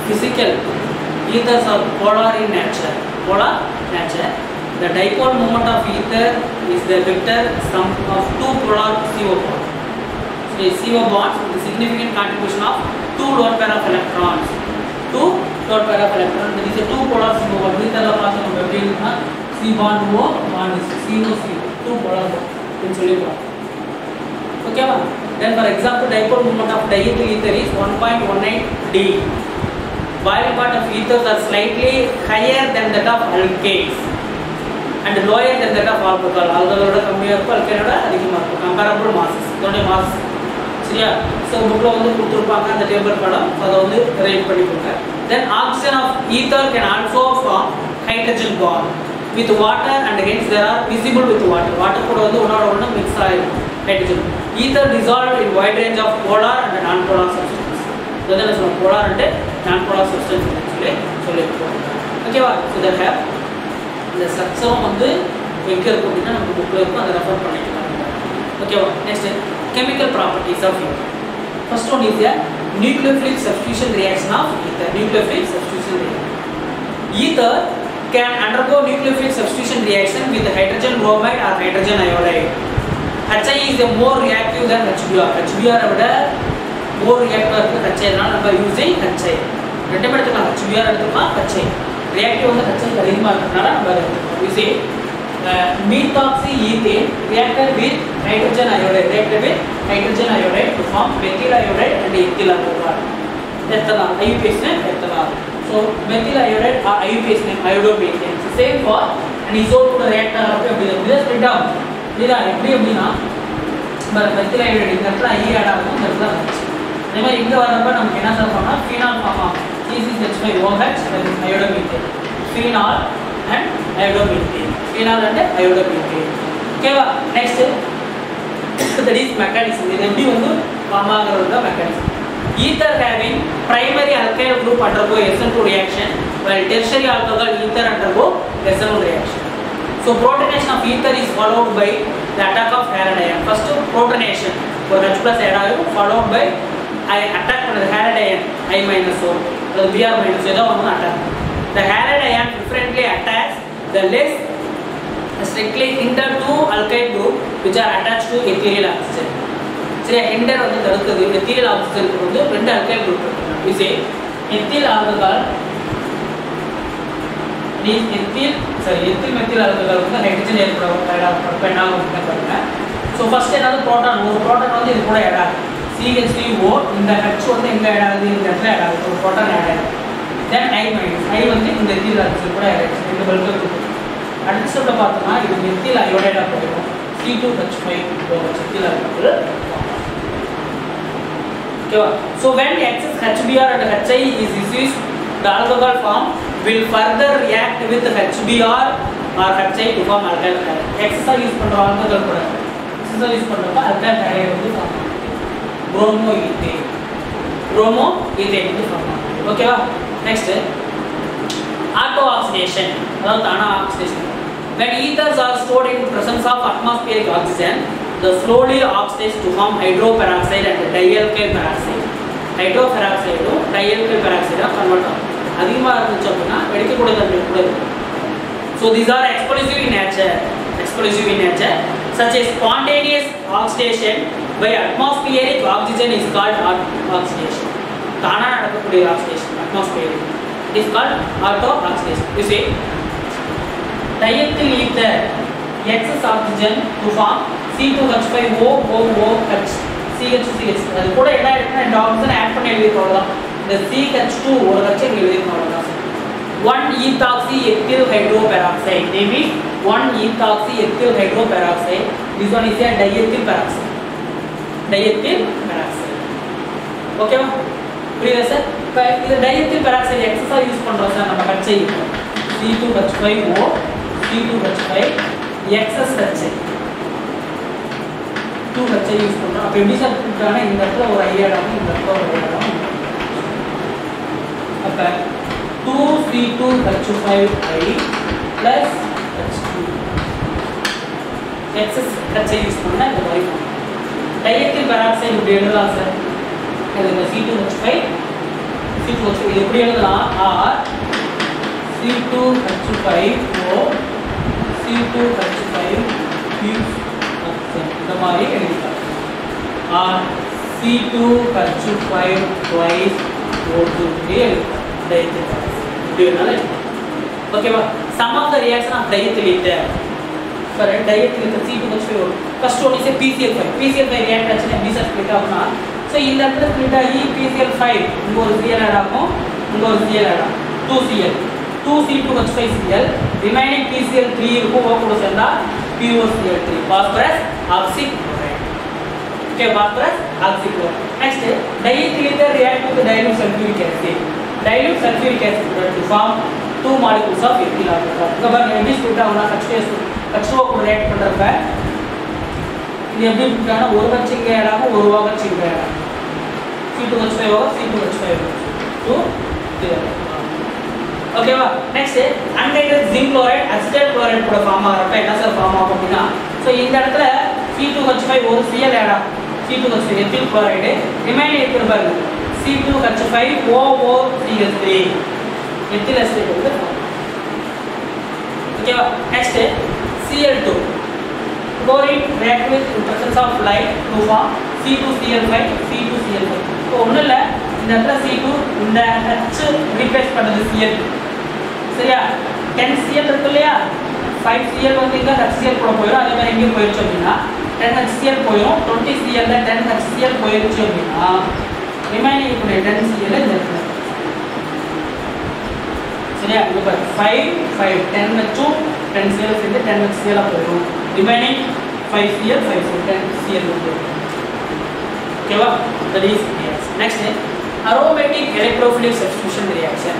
physical. Ethers are polar in nature. Polar nature. The dipole moment of ether is the vector sum of two polar CO bonds. So CO bonds with the significant contribution of two lone pair of electrons. Two lone pair of electrons. That is a two polar CO bond. Ether la paatha நம்ம C bond O bond is CO CO. Two polar bond. In சொல்லிருக்கோம். Okay va? Then for example, dipole moment of diethyl ether is 1.18 D. Boiling point of ethers are slightly higher than that of alkanes and lower than that of alcohol. Alcohol oda kammiya irukku, alkane oda adhigama irukku. Comparable masses. Idone mass சரியா? So book la வந்து கொடுத்திருப்பாங்க அந்த table படம், அத வந்து right பண்ணிக்கோங்க. Then oxygen of ether can also form hydrogen bond with water and hence they are visible with water. Water கூட வந்து ஒண்ணோட ஒண்ணு mix ஆயிடும் hydrogen. Ether dissolved in wide range of polar and non-polar substances. இதெல்லாம் சொல்றோம் polar and non-polar substances சொல்லிருக்கோம். ஓகேவா? So that have இந்த structure வந்து எங்க இருக்கு அப்படினா நம்ம புக்ல இருக்கும், அதை ரெஃபர் பண்ணிக்கலாம். ஓகேவா? Next chemical properties of ether. First one is the nucleophilic substitution reaction of ether. Nucleophilic substitution reaction. Ether can undergo nucleophilic substitution reaction with hydrogen bromide or hydrogen iodide. HI is more reactive than HBr. HBr விட more reactive இருக்கு HI, அதனால நம்ம using HI. ரெண்டுமே எடுத்துக்கலாம், HBr எடுத்துக்கலாம், HI. Reactive வந்து HI அதிகமா இருக்கறனால நம்ம எடுத்துக்கலாம். You see methoxyethane reacted with hydrogen iodide to form methyl iodide and ethyl alcohol. Ethanol, IUPAC name ethanol. So methyl iodide or IUPAC name iodomethane. So same for an isotope reactor அப்படி அப்படியே split ஆகும். இதா எப்படி அப்படினா methyl iodide இந்த இடத்துல I add ஆகும், இந்த இடத்துல H. அதே மாதிரி இங்க வரப்ப நமக்கு என்ன சொல்றோம்னா phenol ஃபார்ம் ஆகும். CH5OH and iodomethane. Phenol and iodomethane. Phenol and iodomethane. ஓகேவா? Next that is mechanism. இது எப்படி வந்து form ஆகுறதுல mechanism. Ether having primary alkyl group undergo SN2 reaction while tertiary alcohol ether undergo SN1 reaction. So protonation of ether is followed by the attack of halide ion. First protonation ஒரு H+ add ஆகும், followed by attack பண்ணது halide ion I- or Br- ஏதோ ஒன்று attack. The halide ion differently attacks the less strictly hindered to alkyl group which are attached to ethereal oxygen. சரியா? hindered வந்து தடுக்குது. ethereal oxygen வந்து ரெண்டு alkyl group இருக்கு. You see ethyl alcohol ethyl methyl alcohol வந்து hydrogen ஏற்படும் பாருங்க. So first என்னது புரோட்டான், ஒரு புரோட்டான் வந்து இது கூட ஆட் ஆகும். CH3O இந்த H வந்து எங்க ஆட் ஆகுது, இந்த இடத்துல ஆட் ஆகுது, ஒரு புரோட்டான் ஆட் ஆகுது. தென் I- வந்து இந்த எத்தில் ஆக்சைடு கூட ஆட் ஆகுது, இந்த பல்க குரூப். அடுத்த ஸ்டெப்ல பார்த்தோம்னா இது மெத்தில் அயோடைடா போயிடும். C2H5OH ethyl alcohol. ஓகேவா? So when excess HBr and HI is used, the alcohol form will further react with HBr or HI to form alkyl halide. Excess use பண்ற alcohol கூட excess யூஸ் பண்றப்ப alkyl halide வந்து form ஆகும். bromoethane வந்து form ஆகும். ஓகேவா? Next auto-oxidation, அதாவது தானா oxidation. When ethers are stored in presence of atmospheric oxygen, they slowly oxidize to form hydroperoxide and dialkyl peroxide. Hydroperoxide dialkyl peroxide convert ஆகும். அதிகமா இருந்துச்சு அப்படின்னா வெடிக்கக்கூடிய தன்மை கூட இருக்கு. So these are explosive in nature. Such as spontaneous oxidation by atmospheric oxygen is called auto-oxidation. தானா நடக்கக்கூடிய oxidation atmospheric. It is called auto-oxidation. You see, diethyl ether excess oxygen to form C2H5OOH CH அது கூட என்ன இருக்குன்னா இந்த oxygen add பண்ணி எழுதிருக்கோம். இந்த CH2 ஒரு H எழுதிருக்கோம். 1-ethoxyethyl hydroperoxide. They mean 1-ethoxyethyl hydroperoxide. This one is a diethyl peroxide. Okay? புரியுதா sir? இப்போ இது diethyl peroxide எக்ஸஸா யூஸ் பண்றோம் சார் நம்ம HI C2H5O C2H5 excess HI 2HI use பண்றோம். அப்ப எப்படி சார் கொடுத்தானே இந்த இடத்துல ஒரு I ஆடாகும், இந்த இடத்துல ஒரு I ஆடாகும். அப்ப 2C2H5I plus H2 excess HI use பண்ணா இந்த மாதிரி ஃபார்ம். diethyl peroxide இப்படி எழுதலாம் சார். இது C2H5 C2H5 இது எப்படி எழுதலாம் R C2H5O C2H5 இந்த மாதிரி எழுதிக்கலாம் R C2H5 twice O2 எழுதிக்கலாம் okay some of the reaction of diethyl ether for diethyl ether C2H5 first one is a PCl5 react ஆச்சுனா எப்படி சார் ஸ்ப்ளிட் ஆகும்னா சோ இந்த இடத்துல ஸ்ப்ளிட் ஆகி PCl5 இங்க ஒரு Cl ஆட் ஆகும் இங்க ஒரு Cl ஆட் ஆகும் 2Cl 2C2H5Cl remaining PCl3 இருக்கும் ஓ கூட சேர்ந்தா POCl3 phosphorus oxychloride okay phosphorus oxychloride next diethyl ether react with dilute sulfuric acid to form two molecules of ethyl alcohol இங்க பாருங்க எப்படி ஸ்ப்ளிட் ஆகும்னா H2O கூட ரியாக்ட் பண்றப்ப இது எப்படி ஸ்ப்ளிட் ஆனா ஒரு H இங்க ஆட் ஆகும் ஒரு OH இங்க ஆட் ஆகும் C2H5 over C2H5 to ஓகேவா next anhydrous zinc chloride acetate chloride கூட ஃபார்ம் ஆகறப்ப என்ன சார் ஃபார்ம் ஆகும் அப்படினா சோ இந்த இடத்துல C2H5 ஒரு Cl ஆட் ஆகும் C2H5 எத்தில் குளோரைடு ரிமைனிங் இருக்கிற பாருங்க C2H5OOCl3 எத்தில் அசிட்டேட் வந்து ஓகேவா next Cl2 chlorine react with in presence of light to form C2Cl5 so ஒண்ணு இல்ல இந்த இடத்துல C2 இந்த H ரீப்ளேஸ் பண்ணது Cl சரியா 10Cl இருக்கு இல்லையா 5Cl வந்து இங்க HCl கூட போயிடும் அதே மாதிரி இங்க போயிடுச்சு அப்படினா 10HCl போயிடும் 20Cl ல 10HCl போயிடுச்சு அப்படினா ரிமைனிங் இப்படி 10Cl இந்த இடத்துல சரியா இங்க பாரு 5 10H2 10Cl சேர்ந்து 10HCl போயிடும் ரிமைனிங் 5Cl 10Cl ஓகேவா that is yes next aromatic electrophilic substitution reaction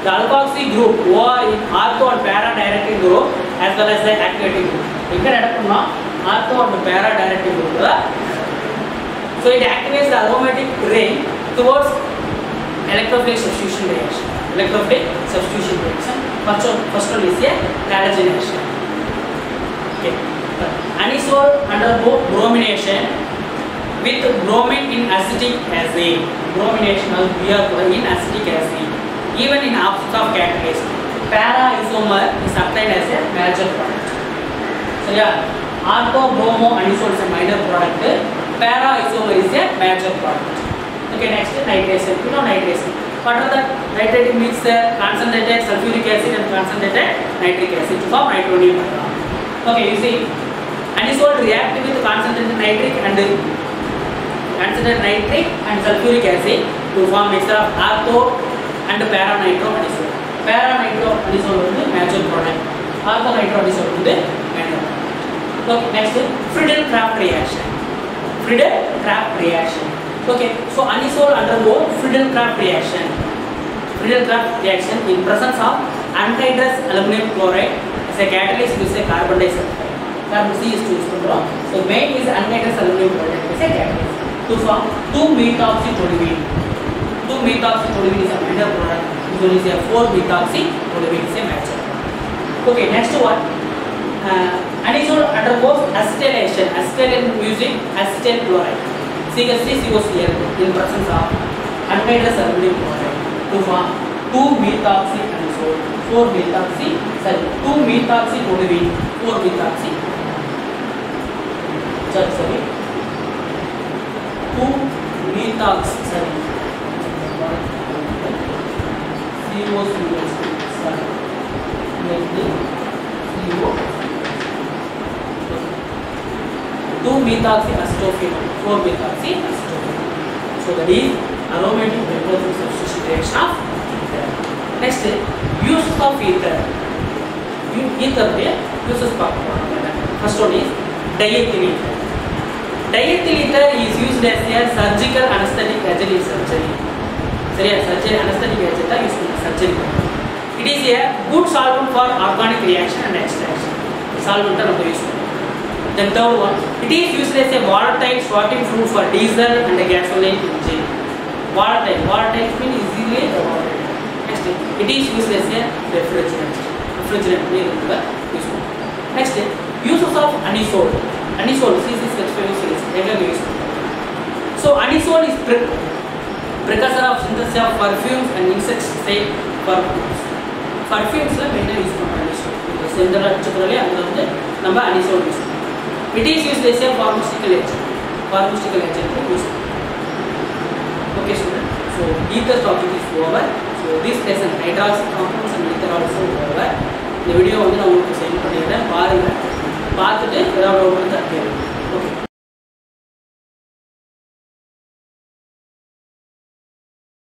the alkoxy group or in ortho and para directing group as well as the activating group இங்க நடக்கும்னா ortho and para directing group so it activates the aromatic ring towards electrophilic substitution reaction first one is a halogenation okay anisole undergo bromination with bromine in acetic acid bromination of beer in acetic acid even in absence of catalyst para isomer is applied as a major product so yeah ortho bromo anisole is a minor product para isomer is a major product okay next nitration nitration what are the nitrating mix concentrated sulfuric acid and concentrated nitric acid to form nitronium okay you see anisole react with concentrated nitric and sulfuric acid to form mixture of ortho and para nitro anisole is the major product ortho nitro anisole is the minor product okay next Friedel-Crafts reaction okay so anisole undergo Friedel-Crafts reaction in presence of anhydrous aluminum chloride as a catalyst with a carbon dioxide carbon C is used pandrom so main is anhydrous aluminum chloride as a catalyst to form 2-methoxytoluene is a minor product usually is a 4-methoxytoluene is a major okay next one anisole undergoes acetylation using acetyl chloride CH3COCl in presence of anhydrous aluminum chloride to form 2-methoxyanisole 2-methoxytoluene 4-methoxy 2-methoxy acetophenone 4-methoxyacetophenone so that is aromatic electrophilic substitution reaction of ether next uses of ether uses first one is diethyl ether is used as a surgical anesthetic agent in surgery surgery anesthetic agent is used in surgery it is a good solvent for organic reaction and extraction solvent use then third one it is used as a volatile sorting fluid for diesel and gasoline engine volatile means easily evaporated next it is used as a refrigerant next uses of anisole C6H5 series use So anisole is precursor of synthesis of perfumes and insecticide for perfumes la main use பண்றோம் anisole. இந்த செந்தர நட்சத்திரலே அங்க வந்து நம்ம anisole use பண்றோம். It is used as a pharmaceutical agent. Pharmaceutical agent use. Okay student. So ether topic is over. So this lesson hydroxy compounds and ether also over. இந்த video வந்து நான் உங்களுக்கு சென்ட் பண்ணிடுறேன், பாருங்க. பார்த்துட்டு ஏதாவது டவுட் இருந்தா கேளுங்க. ஓகே.